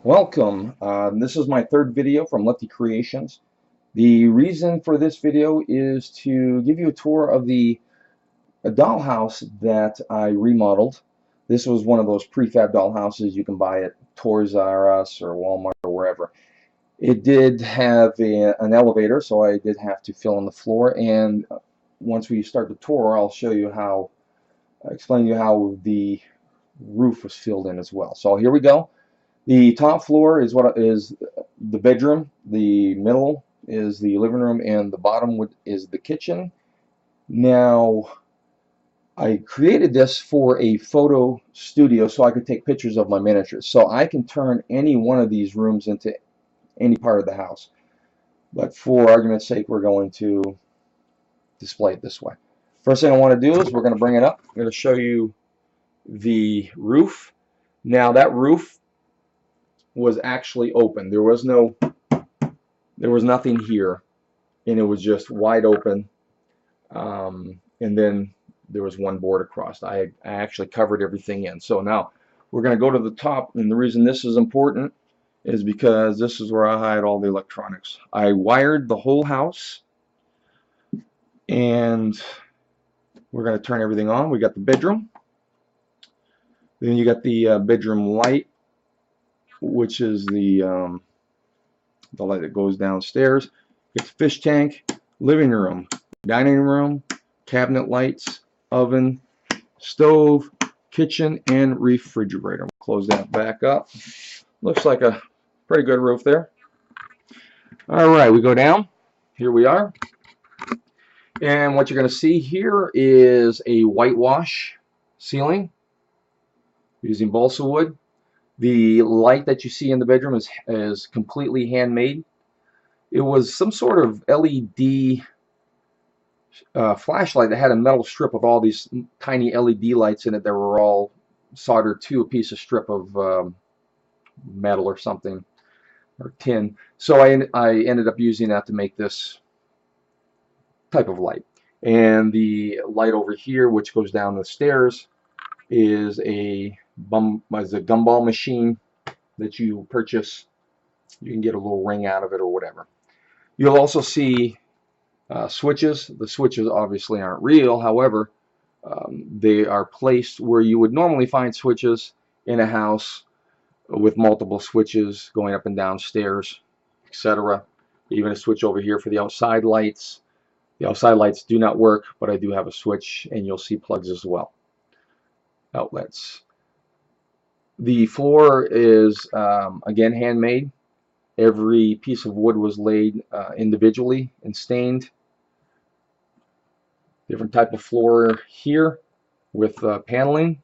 Welcome. This is my third video from Lefty Creations. The reason for this video is to give you a tour of the dollhouse that I remodeled. This was one of those prefab dollhouses you can buy at Toys R Us or Walmart or wherever. It did have an elevator, so I did have to fill in the floor. And once we start the tour, I'll show you how, explain to you how the roof was filled in as well. So here we go. The top floor is what is the bedroom, the middle is the living room, and the bottom is the kitchen. Now, I created this for a photo studio so I could take pictures of my miniatures. So I can turn any one of these rooms into any part of the house. But for argument's sake, we're going to display it this way. First thing I want to do is we're going to bring it up. I'm going to show you the roof. Now that roof was actually open. There was nothing here, and it was just wide open. And then there was one board across. I actually covered everything in. So now we're going to go to the top, and the reason this is important is because this is where I hide all the electronics. I wired the whole house, and we're going to turn everything on. We got the bedroom. Then you got the bedroom light, which is the light that goes downstairs. It's fish tank, living room, dining room, cabinet lights, oven, stove, kitchen, and refrigerator. Close that back up. Looks like a pretty good roof there. All right, we go down. Here we are. And what you're going to see here is a whitewash ceiling using balsa wood. The light that you see in the bedroom is completely handmade. It was some sort of LED flashlight that had a metal strip with all these tiny LED lights in it that were all soldered to a piece of strip of metal or something, or tin. So I ended up using that to make this type of light. And the light over here, which goes down the stairs, is a gumball machine that you purchase. You can get a little ring out of it or whatever. You'll also see switches. The switches obviously aren't real, however, they are placed where you would normally find switches in a house with multiple switches going up and down stairs, etc. Even a switch over here for the outside lights. The outside lights do not work, but I do have a switch, and you'll see plugs as well. Outlets. The floor is again handmade. Every piece of wood was laid individually and stained. Different type of floor here with paneling,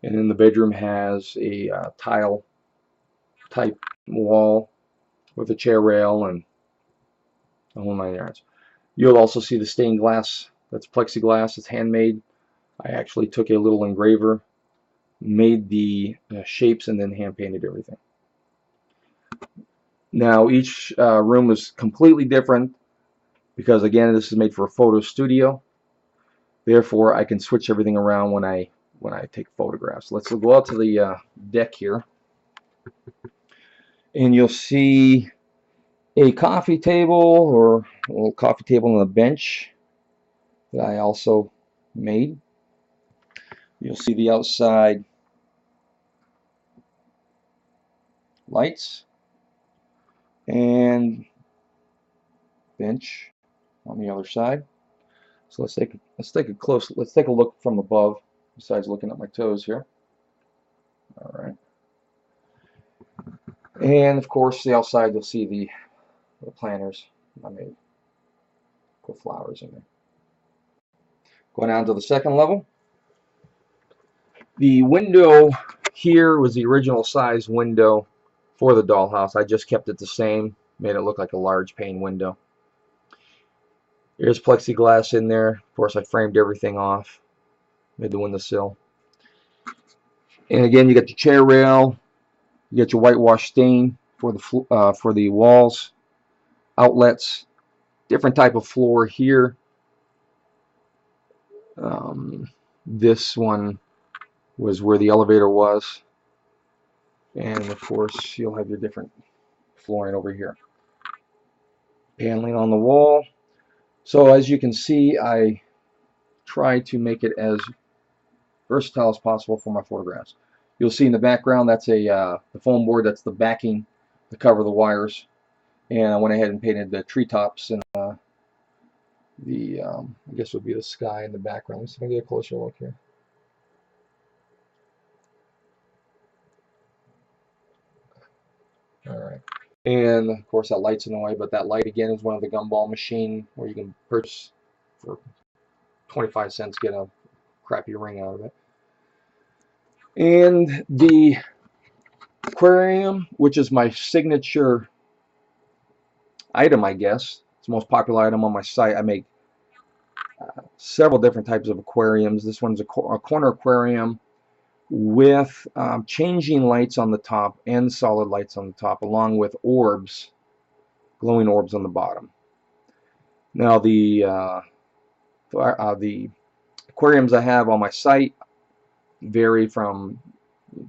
and then the bedroom has a tile type wall with a chair rail and a whole 9 yards. You'll also see the stained glass. That's plexiglass. It's handmade. I actually took a little engraver, made the shapes, and then hand painted everything. Now each room is completely different because again this is made for a photo studio. Therefore I can switch everything around when I take photographs. Let's go out to the deck here, and you'll see a coffee table, or a little coffee table and a bench that I also made. You'll see the outside lights and bench on the other side. So let's take a look from above, besides looking at my toes here. All right. And of course the outside you'll see the planters I made. Put flowers in there. Going down to the second level. The window here was the original size window for the dollhouse. I just kept it the same, made it look like a large pane window. There's plexiglass in there. Of course, I framed everything off, made the windowsill. And again, you got your chair rail, you got your whitewash stain for the walls, outlets, different type of floor here. This one was where the elevator was. And of course, you'll have your different flooring over here. Paneling on the wall. So as you can see, I try to make it as versatile as possible for my photographs. You'll see in the background that's the foam board, that's the backing to cover the wires. And I went ahead and painted the treetops and I guess would be the sky in the background. Let's see if I can get a closer look here. All right. And of course that light's in the way, but that light again is one of the gumball machine where you can purchase for 25 cents, get a crappy ring out of it. And the aquarium, which is my signature item, I guess. It's the most popular item on my site. I make several different types of aquariums. This one's a corner aquarium with changing lights on the top and solid lights on the top, along with orbs, glowing orbs on the bottom. Now the aquariums I have on my site vary from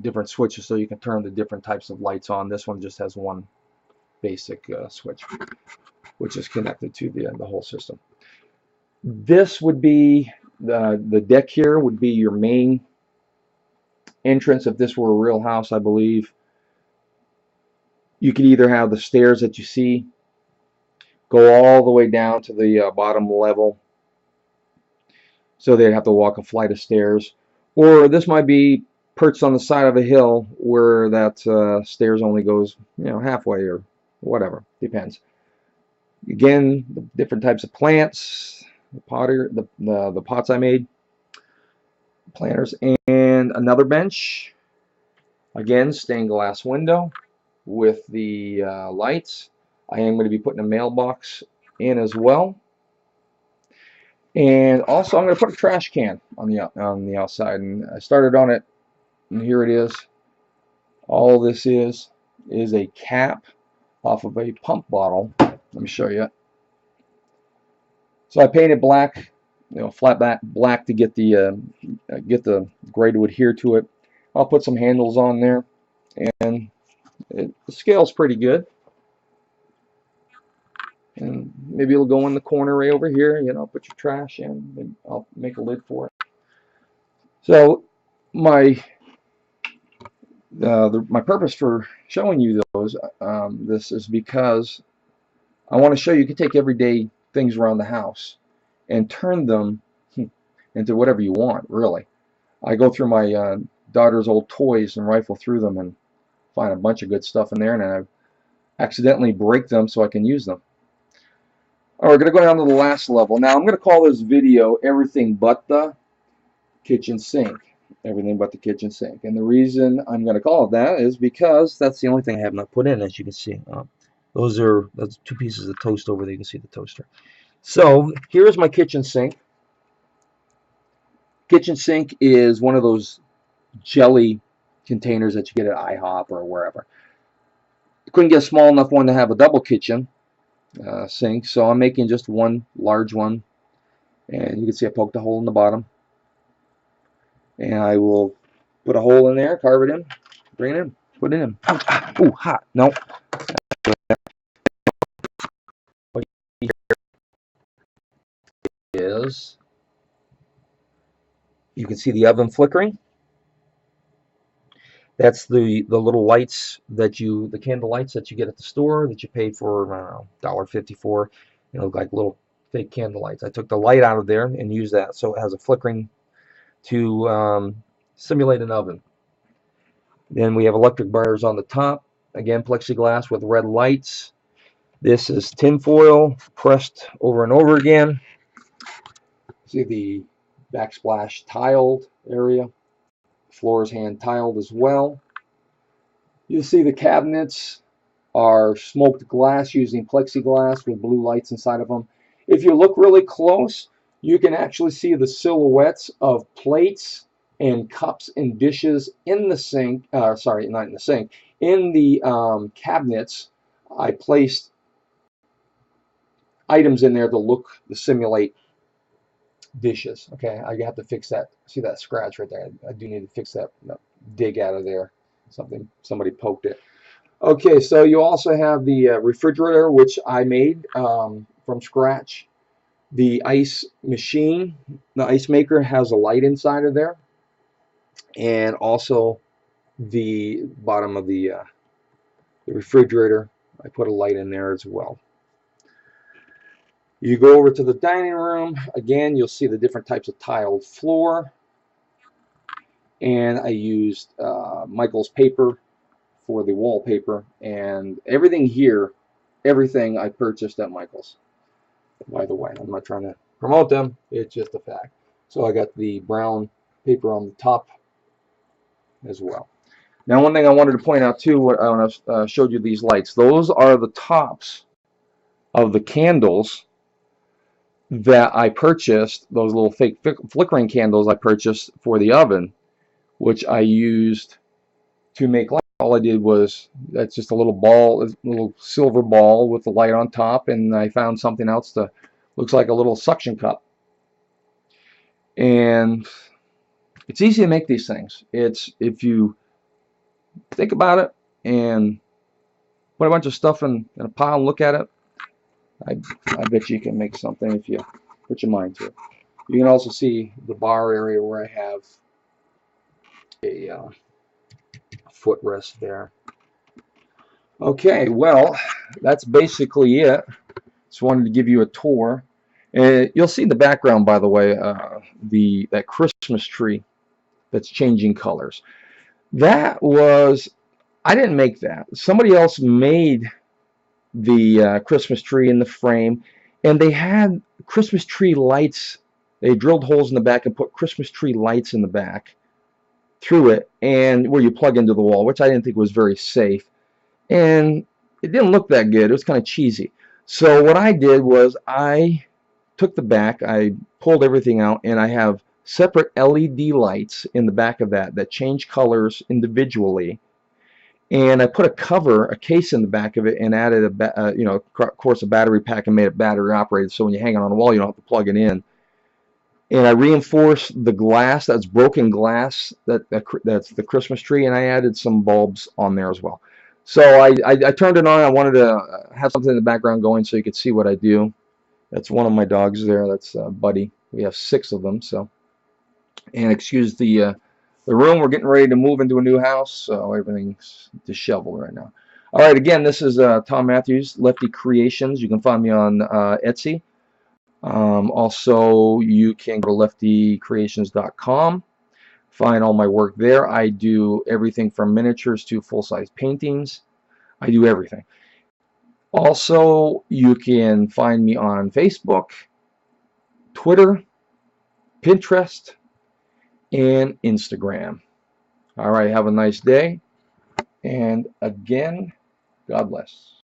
different switches, so you can turn the different types of lights on. This one just has one basic switch, which is connected to the whole system. This would be the deck here would be your main entrance if this were a real house, I believe. You could either have the stairs that you see go all the way down to the bottom level, so they'd have to walk a flight of stairs, or this might be perched on the side of a hill where that stairs only goes, you know, halfway or whatever, depends. Again, the different types of plants, the pots I made, planters, and another bench. Again, stained glass window with the lights. I am going to be putting a mailbox in as well. And also I'm going to put a trash can on the outside, and I started on it, and here it is. All this is a cap off of a pump bottle. Let me show you. So I painted black, you know, flat black to get the gray to adhere to it. I'll put some handles on there, and the scale's pretty good. And maybe it'll go in the corner right over here. You know, put your trash in, and I'll make a lid for it. So my purpose for showing you those this is because I want to show you can take everyday things around the house and turn them into whatever you want, really. I go through my daughter's old toys and rifle through them and find a bunch of good stuff in there, and I accidentally break them so I can use them. All right, we're going to go down to the last level. Now I'm going to call this video Everything But the Kitchen Sink. Everything but the kitchen sink. And the reason I'm going to call it that is because that's the only thing I have not put in, as you can see. Those two pieces of toast over there. You can see the toaster. So here's my kitchen sink. Kitchen sink is one of those jelly containers that you get at IHOP or wherever. I couldn't get a small enough one to have a double kitchen sink, so I'm making just one large one. And you can see I poked a hole in the bottom. And I will put a hole in there, carve it in, bring it in, put it in. Ooh, hot. No. Is you can see the oven flickering. That's the little lights that the candle lights that you get at the store that you pay for, I don't know, $1.50 for. You know, like little fake candle lights. I took the light out of there and used that, so it has a flickering to simulate an oven. Then we have electric burners on the top. Again, plexiglass with red lights. This is tin foil pressed over and over again. See the backsplash tiled area. Floor is hand tiled as well. You see the cabinets are smoked glass using plexiglass with blue lights inside of them. If you look really close, you can actually see the silhouettes of plates and cups and dishes in the sink. Sorry, not in the sink. In the cabinets, I placed items in there to simulate dishes. Okay, I have to fix that. See that scratch right there? I do need to fix that dig out of there. Somebody poked it. Okay, so you also have the refrigerator, which I made from scratch. The ice machine, the ice maker, has a light inside of there, and also the bottom of the refrigerator, I put a light in there as well. You go over to the dining room. Again, you'll see the different types of tiled floor, and I used Michael's paper for the wallpaper, and everything here, everything I purchased at Michael's. By the way, I'm not trying to promote them, it's just a fact. So I got the brown paper on the top as well. Now, one thing I wanted to point out too, when I showed you these lights, those are the tops of the candles that I purchased, those little fake flickering candles I purchased for the oven, which I used to make light. All I did was, that's just a little ball, a little silver ball with the light on top, and I found something else that looks like a little suction cup. And it's easy to make these things. It's, if you think about it and put a bunch of stuff in a pile and look at it, I bet you can make something if you put your mind to it. You can also see the bar area where I have a footrest there. Okay, well, that's basically it. Just wanted to give you a tour. And you'll see in the background, by the way, that Christmas tree that's changing colors. That was, I didn't make that. Somebody else made the Christmas tree in the frame, and they had Christmas tree lights. They drilled holes in the back and put Christmas tree lights in the back through it, and where you plug into the wall, which I didn't think was very safe. And it didn't look that good. It was kind of cheesy. So what I did was I took the back, I pulled everything out, and I have separate LED lights in the back of that change colors individually. And I put a cover, a case in the back of it, and added of course, a battery pack, and made it battery operated, so when you hang it on the wall, you don't have to plug it in. And I reinforced the glass, that's broken glass, that's the Christmas tree, and I added some bulbs on there as well. So I turned it on. I wanted to have something in the background going so you could see what I do. That's one of my dogs there. That's Buddy. We have 6 of them. So, and excuse the room. We're getting ready to move into a new house, so everything's disheveled right now. All right. Again, this is Tom Matthews, Lefty Creations. You can find me on Etsy. Also, you can go to leftycreations.com. Find all my work there. I do everything from miniatures to full-size paintings. I do everything. Also, you can find me on Facebook, Twitter, Pinterest, and Instagram. All right, have a nice day. And again, God bless.